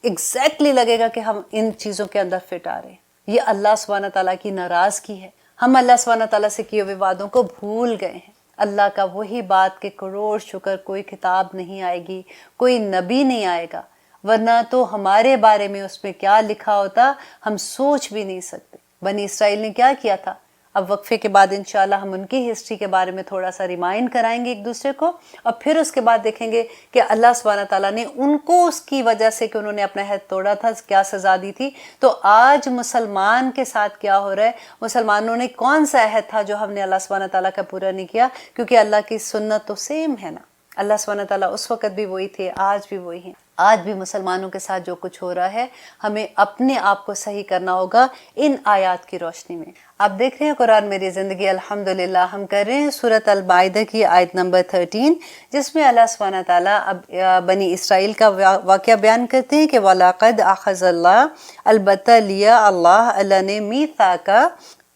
ایگزیکٹلی لگے گا کہ ہم ان چیزوں کے اندر فٹ آ رہے ہیں۔ یہ اللہ سبحانہ تعالیٰ کی ناراضگی ہے، ہم اللہ سبحانہ تعالیٰ سے کیے ہوئے وعدوں کو بھول گئے ہیں۔ اللہ کا وہی بات کہ کروڑ شکر کوئی کتاب نہیں آئے گی، کوئی نبی نہیں آئے گا، ورنہ تو ہمارے بارے میں اس میں کیا لکھا ہوتا ہم سوچ بھی نہیں سکتے۔ بنی اسرائیل نے کیا کیا تھا؟ اب وقفے کے بعد انشاءاللہ ہم ان کی ہسٹری کے بارے میں تھوڑا سا ریمائنڈ کرائیں گے ایک دوسرے کو، اور پھر اس کے بعد دیکھیں گے کہ اللہ سبحانہ تعالیٰ نے ان کو اس کی وجہ سے کہ انہوں نے اپنا عہد توڑا تھا کیا سزا دی تھی۔ تو آج مسلمان کے ساتھ کیا ہو رہا ہے، مسلمانوں نے کون سا عہد تھا جو ہم نے اللہ سبحانہ تعالیٰ کا پورا نہیں کیا؟ کیونکہ اللہ کی سنت تو سیم ہے نا، اللہ سبحانہ تعالیٰ اس وقت بھی وہی تھے، آج بھی وہی ہیں۔ آج بھی مسلمانوں کے ساتھ جو کچھ ہو رہا ہے، ہمیں اپنے آپ کو صحیح کرنا ہوگا ان آیات کی روشنی میں۔ آپ دیکھ رہے ہیں قرآن میری زندگی، الحمدللہ ہم کر رہے ہیں سورۃ المائدہ کی آیت نمبر 13، جس میں اللہ سبحانہ تعالیٰ اب بنی اسرائیل کا واقعہ بیان کرتے ہیں کہ وَلَقَدْ أَخَذَ اللَّهُ، البتہ لیا اللہ نے میثاق،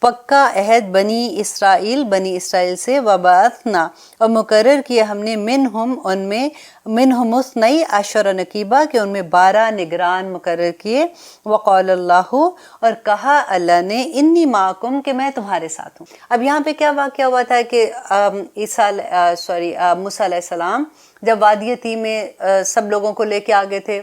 پکا عہد، بنی اسرائیل سے، وَبَعَثْنَا، اور مقرر کیا ہم نے، منہم اثنی عشر نقیبہ، کہ ان میں 12 نگران مقرر کیے، وقال اللہ، اور کہا اللہ نے، انی معکم، کہ میں تمہارے ساتھ ہوں۔ اب یہاں پہ کیا واقعہ ہوا تھا کہ موسیٰ علیہ السلام جب وادی تیہ میں سب لوگوں کو لے کے آگے تھے،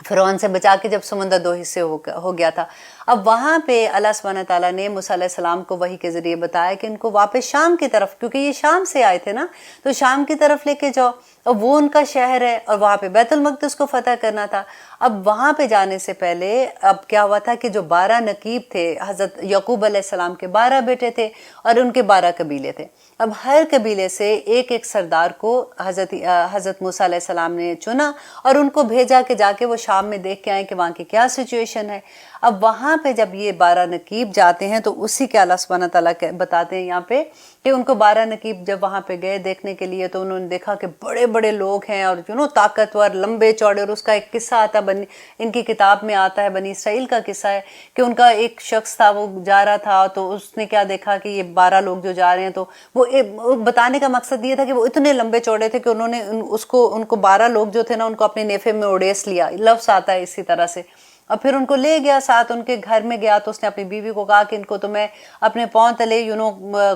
فرعون سے بچا کے، جب سمندر 2 حصے ہو گیا تھا، اب وہاں پہ اللہ سبحانہ تعالیٰ نے موسیٰ علیہ السلام کو وحی کے ذریعے بتایا کہ ان کو واپس شام کی طرف، کیونکہ یہ شام سے آئے تھے نا، تو شام کی طرف لے کے جاؤ، اور وہ ان کا شہر ہے، اور وہاں پہ بیت المقدس کو فتح کرنا تھا۔ اب وہاں پہ جانے سے پہلے اب کیا ہوا تھا کہ جو 12 نقیب تھے، حضرت یعقوب علیہ السلام کے 12 بیٹے تھے، اور ان کے 12 قبیلے تھے۔ اب ہر قبیلے سے ایک سردار کو حضرت موسیٰ علیہ السلام نے چنا، اور ان کو بھیجا کہ جا کے وہ شام میں دیکھ کے آئیں کہ وہاں کی کیا سچویشن ہے۔ اب وہاں پہ جب یہ 12 نقیب جاتے ہیں تو اسی کے اللہ سبحانہ تعالیٰ بتاتے ہیں یہاں پہ کہ ان کو 12 نقیب جب وہاں پہ گئے دیکھنے کے لیے تو انہوں نے دیکھا کہ بڑے بڑے لوگ ہیں اور طاقتور، لمبے چوڑے، اور اس کا ایک قصہ آتا ہے ان کی کتاب میں آتا ہے، بنی اسرائیل کا قصہ ہے کہ ان کا ایک شخص تھا، وہ جا رہا تھا تو اس نے کیا دیکھا کہ یہ 12 لوگ جو جا رہے ہیں، تو وہ بتانے کا مقصد یہ تھا کہ وہ اتنے لمبے چوڑے تھے کہ انہوں نے ان کو 12 لوگ جو تھے نا ان کو اپنے نیفے میں اڑیس لیا، لفظ آتا ہے اسی طرح سے، اور پھر ان کو لے گیا ساتھ ان کے گھر میں گیا تو اس نے اپنی بیوی کو کہا کہ ان کو تو میں اپنے پاؤں تلے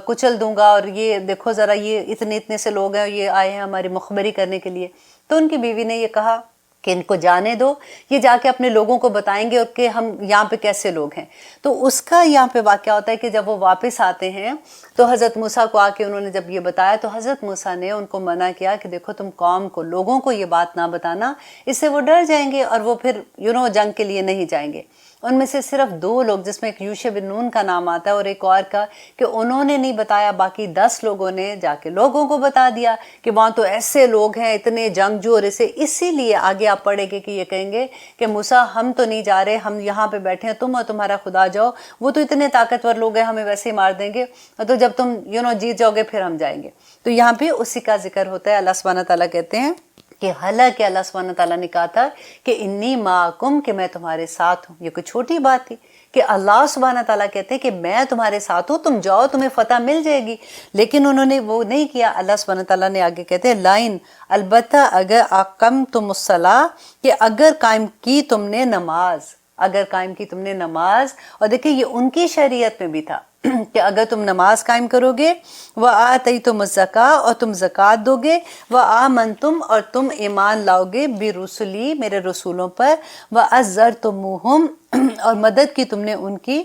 کچل دوں گا، اور یہ دیکھو ذرا یہ اتنے سے لوگ ہیں، یہ آئے ہیں ہماری مخبری کرنے کے لیے۔ تو ان کی بیوی نے یہ کہا کہ ان کو جانے دو، یہ جا کے اپنے لوگوں کو بتائیں گے اور کہ ہم یہاں پہ کیسے لوگ ہیں۔ تو اس کا یہاں پہ واقعہ ہوتا ہے کہ جب وہ واپس آتے ہیں تو حضرت موسیٰ کو آ کے انہوں نے جب یہ بتایا تو حضرت موسیٰ نے ان کو منع کیا کہ دیکھو تم قوم کو، لوگوں کو یہ بات نہ بتانا، اس سے وہ ڈر جائیں گے اور وہ پھر جنگ کے لیے نہیں جائیں گے۔ ان میں سے صرف 2 لوگ، جس میں ایک یوشع بن نون کا نام آتا ہے اور ایک اور کا، کہ انہوں نے نہیں بتایا، باقی 10 لوگوں نے جا کے لوگوں کو بتا دیا کہ وہاں تو ایسے لوگ ہیں، اتنے جنگجو، اور اسی لیے آگے آپ پڑھیں گے کہ یہ کہیں گے کہ موسیٰ ہم تو نہیں جا رہے، ہم یہاں پہ بیٹھے ہیں، تم اور تمہارا خدا جاؤ، وہ تو اتنے طاقتور لوگ ہیں ہمیں ویسے ہی مار دیں گے، تو جب تم جیت جاؤ گے پھر ہم جائیں گے۔ تو یہاں پہ اسی کا ذکر ہوتا ہے۔ اللہ سبحانہ تعالیٰ کہتے ہیں کہ حالانکہ اللہ سبحانہ تعالیٰ نے کہا تھا کہ انی معکم، کہ میں تمہارے ساتھ ہوں، یہ کوئی چھوٹی بات تھی کہ اللہ سبحانہ تعالیٰ کہتے ہیں کہ میں تمہارے ساتھ ہوں، تم جاؤ تمہیں فتح مل جائے گی، لیکن انہوں نے وہ نہیں کیا۔ اللہ سبحانہ تعالیٰ نے آگے کہتے ہیں لائن، البتہ اگر اقمتم الصلاۃ، کہ اگر قائم کی تم نے نماز، اگر قائم کی تم نے نماز، اور دیکھیں یہ ان کی شریعت میں بھی تھا کہ اگر تم نماز قائم کرو گے، وَآتَيْتُمُ الزَّكَاةَ، اور تم زکوٰۃ دو گے، وَآمَنْتُمْ، اور تم ایمان لاؤ گے، بِرُسُلِی، میرے رسولوں پر، وَأَزَّرْتُمُوهُمْ، اور مدد کی تم نے ان کی،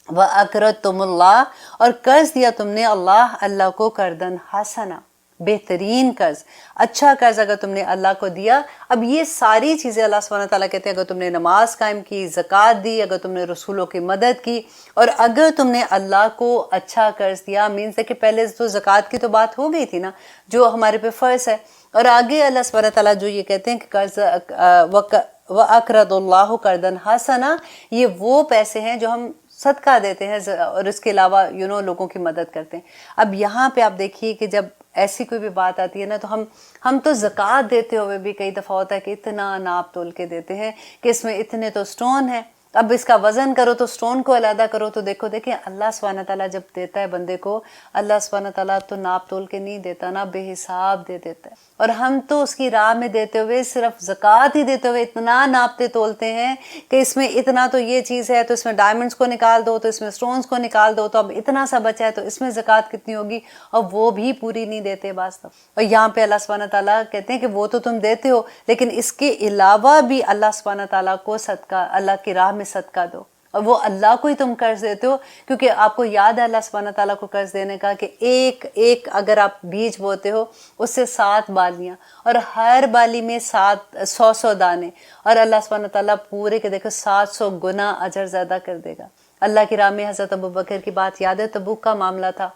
وَأَقْرَضْتُمُ اللَّهَ، اور قرض دیا تم نے اللہ کو، قرضاً حسنا، بہترین قرض، اچھا قرض اگر تم نے اللہ کو دیا۔ اب یہ ساری چیزیں اللہ سبحانہ تعالیٰ کہتے ہیں اگر تم نے نماز قائم کی، زکوٰۃ دی، اگر تم نے رسولوں کی مدد کی، اور اگر تم نے اللہ کو اچھا قرض دیا، مینس ہے کہ پہلے تو زکوٰۃ کی تو بات ہو گئی تھی نا جو ہمارے پہ فرض ہے، اور آگے اللہ سبحانہ تعالیٰ جو یہ کہتے ہیں کہ قرض وَأَقْرَضُ اللَّهُ قَرْضًا حَسَنًا، یہ وہ پیسے ہیں جو ہم صدقہ دیتے ہیں اور اس کے علاوہ لوگوں کی مدد کرتے ہیں۔ اب یہاں پہ آپ دیکھیے کہ جب ایسی کوئی بھی بات آتی ہے نا تو ہم تو زکوٰۃ دیتے ہوئے بھی کئی دفعہ ہوتا ہے کہ اتنا ناپ تول کے دیتے ہیں کہ اس میں اتنے تو سٹون ہیں، اب اس کا وزن کرو تو سٹون کو علیحدہ کرو، تو دیکھیں اللہ سبحانہ تعالیٰ جب دیتا ہے بندے کو، اللہ سبحانہ تعالیٰ تو ناپ تول کے نہیں دیتا نا، بے حساب دے دیتا ہے، اور ہم تو اس کی راہ میں دیتے ہوئے صرف زکوٰۃ ہی دیتے ہوئے اتنا ناپتے تولتے ہیں کہ اس میں اتنا تو یہ چیز ہے تو اس میں ڈائمنڈز کو نکال دو، تو اس میں سٹونز کو نکال دو، تو اب اتنا سا بچا ہے تو اس میں زکوٰۃ کتنی ہوگی، اور وہ بھی پوری نہیں دیتے بعض دفعہ۔ اور یہاں پہ اللہ سبحانہ تعالیٰ کہتے ہیں کہ وہ تو تم دیتے ہو، لیکن اس کے علاوہ بھی اللہ سبحانہ تعالیٰ کو صدقہ، اللہ کی راہ میں صدقہ دو، اور وہ اللہ کو ہی تم قرض دیتے ہو، کیونکہ آپ کو یاد ہے اللہ سبحانہ تعالیٰ کو قرض دینے کا کہ ایک اگر آپ بیج بوتے ہو اس سے 7 بالیاں، اور ہر بالی میں 100 دانے، اور اللہ سبحانہ تعالیٰ پورے کے دیکھو 700 گنا اجر زیادہ کر دے گا۔ اللہ کی راہ میں حضرت ابوبکر کی بات یاد ہے، تبوک کا معاملہ تھا،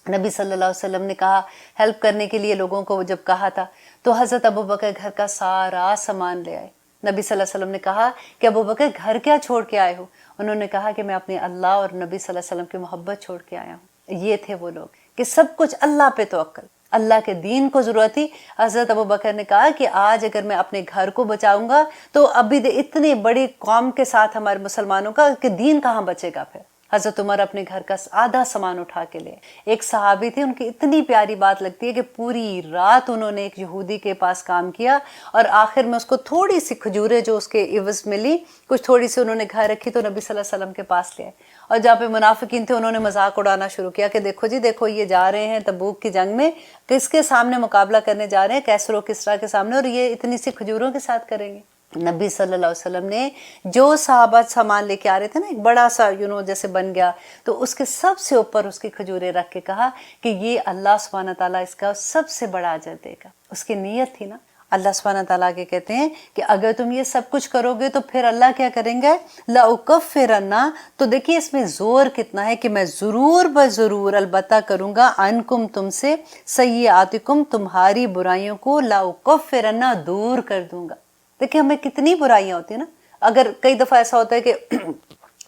نبی صلی اللہ علیہ وسلم نے کہا ہیلپ کرنے کے لیے لوگوں کو جب کہا تھا تو حضرت ابوبکر گھر کا سارا سامان لے آئے۔ نبی صلی اللہ علیہ وسلم نے کہا کہ ابوبکر گھر کیا چھوڑ کے آئے ہو؟ انہوں نے کہا کہ میں اپنے اللہ اور نبی صلی اللہ علیہ وسلم کی محبت چھوڑ کے آیا ہوں۔ یہ تھے وہ لوگ کہ سب کچھ اللہ پہ توکل، اللہ کے دین کو ضرورت تھی۔ حضرت ابوبکر نے کہا کہ آج اگر میں اپنے گھر کو بچاؤں گا تو ابھی اتنی بڑی قوم کے ساتھ ہمارے مسلمانوں کا کہ دین کہاں بچے گا پھر۔ حضرت عمر اپنے گھر کا آدھا سامان اٹھا کے لے، ایک صحابی تھے، ان کی اتنی پیاری بات لگتی ہے کہ پوری رات انہوں نے ایک یہودی کے پاس کام کیا اور آخر میں اس کو تھوڑی سی کھجوریں جو اس کے عوض ملی، کچھ تھوڑی سی انہوں نے گھر رکھی تو نبی صلی اللہ علیہ وسلم کے پاس لے آئے، اور جہاں پہ منافقین تھے انہوں نے مذاق اڑانا شروع کیا کہ دیکھو جی دیکھو یہ جا رہے ہیں تبوک کی جنگ میں، کس کے سامنے مقابلہ کرنے جا رہے ہیں، کیسر و کسریٰ کے سامنے، اور یہ اتنی سی کھجوروں کے ساتھ کریں گے۔ نبی صلی اللہ علیہ وسلم نے جو صحابہ سامان لے کے آ رہے تھے نا، ایک بڑا سا جیسے بن گیا، تو اس کے سب سے اوپر اس کی کھجوریں رکھ کے کہا کہ یہ اللہ سبحانہ تعالیٰ اس کا سب سے بڑا اجر دے گا۔ اس کی نیت تھی نا۔ اللہ سبحانہ تعالیٰ کے کہتے ہیں کہ اگر تم یہ سب کچھ کرو گے تو پھر اللہ کیا کریں گے، لَأُكَفِّرَنَّ، تو دیکھیے اس میں زور کتنا ہے کہ میں ضرور بضرور البتہ کروں گا، عنکم تم سے، سیئاتکم تمہاری برائیوں کو، لَأُكَفِّرَنَّ دور کر دوں گا۔ دیکھیں ہمیں کتنی برائیاں ہوتی ہیں نا، اگر کئی دفعہ ایسا ہوتا ہے کہ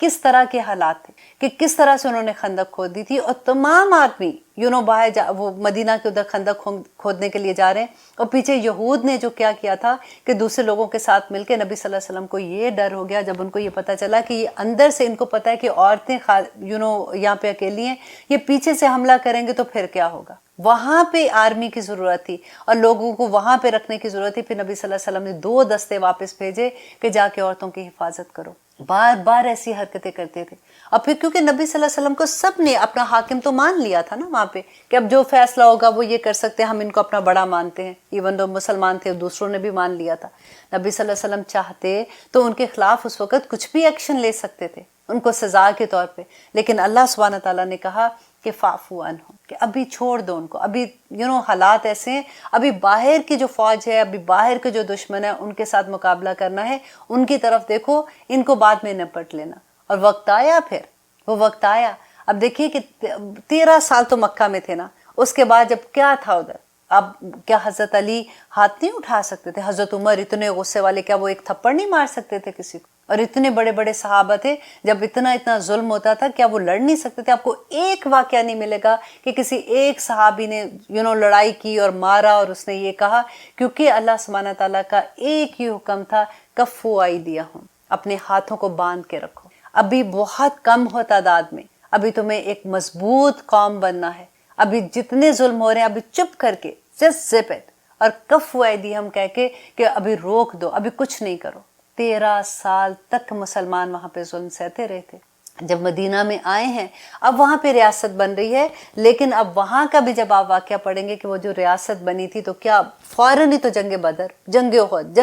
کس طرح کے حالات تھے کہ کس طرح سے انہوں نے خندق کھود دی تھی، اور تمام آدمی باہر وہ مدینہ کے ادھر خندق کھودنے کے لیے جا رہے ہیں، اور پیچھے یہود نے جو کیا تھا کہ دوسرے لوگوں کے ساتھ مل کے نبی صلی اللہ علیہ وسلم کو یہ ڈر ہو گیا جب ان کو یہ پتہ چلا کہ یہ اندر سے ان کو پتہ ہے کہ عورتیں یہاں پہ اکیلی ہیں، یہ پیچھے سے حملہ کریں گے تو پھر کیا ہوگا۔ وہاں پہ آرمی کی ضرورت تھی اور لوگوں کو وہاں پہ رکھنے کی ضرورت تھی، پھر نبی صلی اللہ علیہ وسلم نے 2 دستے واپس بھیجے کہ جا کے عورتوں کی حفاظت کرو۔ بار بار ایسی حرکتیں کرتے تھے، اور پھر کیونکہ نبی صلی اللہ علیہ وسلم کو سب نے اپنا حاکم تو مان لیا تھا نا وہاں پہ کہ اب جو فیصلہ ہوگا وہ یہ کر سکتے ہیں، ہم ان کو اپنا بڑا مانتے ہیں، ایون دو مسلمان تھے دوسروں نے بھی مان لیا تھا۔ نبی صلی اللہ علیہ وسلم چاہتے تو ان کے خلاف اس وقت کچھ بھی ایکشن لے سکتے تھے ان کو سزا کے طور پہ، لیکن اللہ سبحانہ تعالیٰ نے کہا کہ فاعفو عنہم، کہ ابھی چھوڑ دو ان کو، ابھی حالات ایسے ہیں، ابھی باہر کی جو فوج ہے، ابھی باہر کے جو دشمن ہے ان کے ساتھ مقابلہ کرنا ہے، ان کی طرف دیکھو، ان کو بعد میں نپٹ لینا۔ اور وقت آیا، پھر وہ وقت آیا۔ اب دیکھیے کہ 13 سال تو مکہ میں تھے نا، اس کے بعد جب کیا تھا ادھر، اب کیا حضرت علی ہاتھ نہیں اٹھا سکتے تھے؟ حضرت عمر اتنے غصے والے، کیا وہ ایک تھپڑ نہیں مار سکتے تھے کسی کو؟ اور اتنے بڑے بڑے صحابہ تھے، جب اتنا ظلم ہوتا تھا کیا وہ لڑ نہیں سکتے تھے؟ آپ کو ایک واقعہ نہیں ملے گا کہ کسی ایک صحابی نے لڑائی کی اور مارا اور اس نے یہ کہا، کیونکہ اللہ سبحانہ تعالیٰ کا ایک ہی حکم تھا، کفو ایدیہم، اپنے ہاتھوں کو باندھ کے رکھو۔ ابھی بہت کم ہو تعداد میں، ابھی تمہیں ایک مضبوط قوم بننا ہے، ابھی جتنے ظلم ہو رہے ہیں ابھی چپ کر کے جسٹ زپ اٹ، اور کفو ایدیہم کہہ کے کہ ابھی روک دو، ابھی کچھ نہیں کرو۔ 13 سال تک مسلمان وہاں پہ ظلم سہتے رہے تھے۔ جب مدینہ میں آئے ہیں، اب وہاں پہ ریاست بن رہی ہے، لیکن اب وہاں کا بھی جب آپ واقعہ پڑھیں گے کہ وہ جو ریاست بنی تھی تو کیا فوراً ہی تو جنگ بدر، جنگ احد،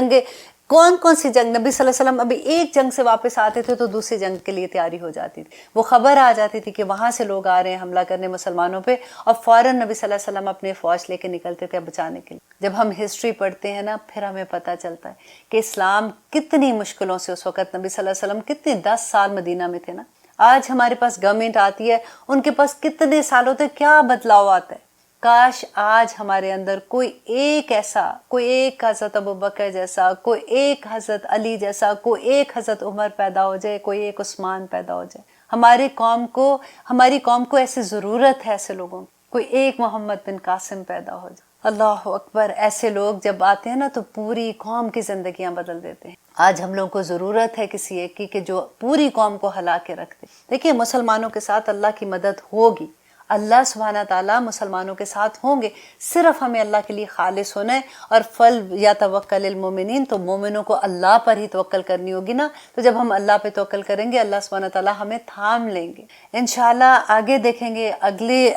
کون سی جنگ، نبی صلی اللہ علیہ وسلم ابھی ایک جنگ سے واپس آتے تھے تو دوسری جنگ کے لیے تیاری ہو جاتی تھی، وہ خبر آ جاتی تھی کہ وہاں سے لوگ آ رہے ہیں حملہ کرنے مسلمانوں پہ، اور فوراً نبی صلی اللہ علیہ وسلم اپنے فوج لے کے نکلتے تھے بچانے کے لیے۔ جب ہم ہسٹری پڑھتے ہیں نا، پھر ہمیں پتہ چلتا ہے کہ اسلام کتنی مشکلوں سے اس وقت، نبی صلی اللہ علیہ وسلم کتنے 10 سال مدینہ میں تھے نا، آج ہمارے پاس گورنمنٹ آتی ہے، ان کے پاس کتنے سالوں تک کیا بدلاؤ آتا ہے۔ کاش آج ہمارے اندر کوئی ایک حضرت ابوبکر جیسا، کوئی ایک حضرت علی جیسا، کوئی ایک حضرت عمر پیدا ہو جائے، کوئی ایک عثمان پیدا ہو جائے۔ ہماری قوم کو ایسی ضرورت ہے، ایسے لوگوں کی، کوئی ایک محمد بن قاسم پیدا ہو جائے۔ اللہ اکبر، ایسے لوگ جب آتے ہیں نا تو پوری قوم کی زندگیاں بدل دیتے ہیں۔ آج ہم لوگوں کو ضرورت ہے کسی ایک کی کہ جو پوری قوم کو ہلا کے رکھ دے۔ دیکھیے مسلمانوں کے ساتھ اللہ کی مدد ہوگی، اللہ سبحانہ تعالیٰ مسلمانوں کے ساتھ ہوں گے، صرف ہمیں اللہ کے لیے خالص ہونا ہے۔ اور فل یا توکل المومنین، تو مومنوں کو اللہ پر ہی توکل کرنی ہوگی نا، تو جب ہم اللہ پہ توکل کریں گے اللہ سبحانہ تعالیٰ ہمیں تھام لیں گے انشاءاللہ۔ آگے دیکھیں گے اگلے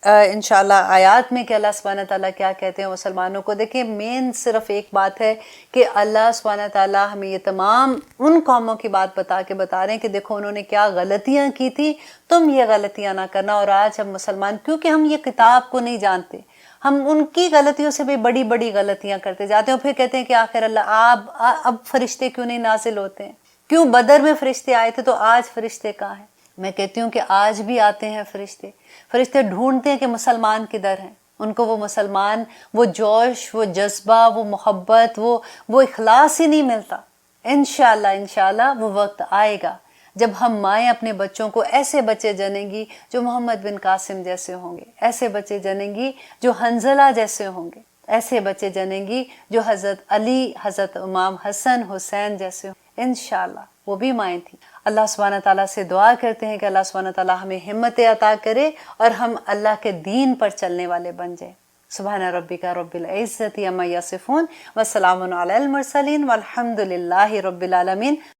انشاءاللہ آیات میں کہ اللہ سبحانہ تعالیٰ کیا کہتے ہیں مسلمانوں کو۔ دیکھیں مین صرف ایک بات ہے کہ اللہ سبحانہ تعالیٰ ہمیں یہ تمام ان قوموں کی بات بتا رہے ہیں کہ دیکھو انہوں نے کیا غلطیاں کی تھی، تم یہ غلطیاں نہ کرنا۔ اور آج ہم مسلمان، کیونکہ ہم یہ کتاب کو نہیں جانتے، ہم ان کی غلطیوں سے بھی بڑی بڑی غلطیاں کرتے جاتے ہیں، اور پھر کہتے ہیں کہ آخر اللہ اب فرشتے کیوں نہیں نازل ہوتے ہیں؟ کیوں بدر میں فرشتے آئے تھے تو آج فرشتے کہاں ہیں؟ میں کہتی ہوں کہ آج بھی آتے ہیں فرشتے ڈھونڈتے ہیں کہ مسلمان کدھر ہیں۔ ان کو وہ مسلمان، وہ جوش، وہ جذبہ، وہ محبت، وہ اخلاص ہی نہیں ملتا۔ انشاءاللہ وہ وقت آئے گا جب ہم مائیں اپنے بچوں کو ایسے بچے جنیں گی جو محمد بن قاسم جیسے ہوں گے، ایسے بچے جنیں گی جو حنظلہ جیسے ہوں گے، ایسے بچے جنیں گی جو حضرت علی، حضرت امام حسن حسین جیسے ہوں۔ انشاءاللہ وہ بھی مائیں تھیں۔ اللہ سبحانہ تعالیٰ سے دعا کرتے ہیں کہ اللہ سبحانہ تعالیٰ ہمیں ہمت عطا کرے اور ہم اللہ کے دین پر چلنے والے بن جائیں۔ سبحان ربک رب العزت عما یصفون وسلام علی المرسلین والحمد للہ رب العالمین۔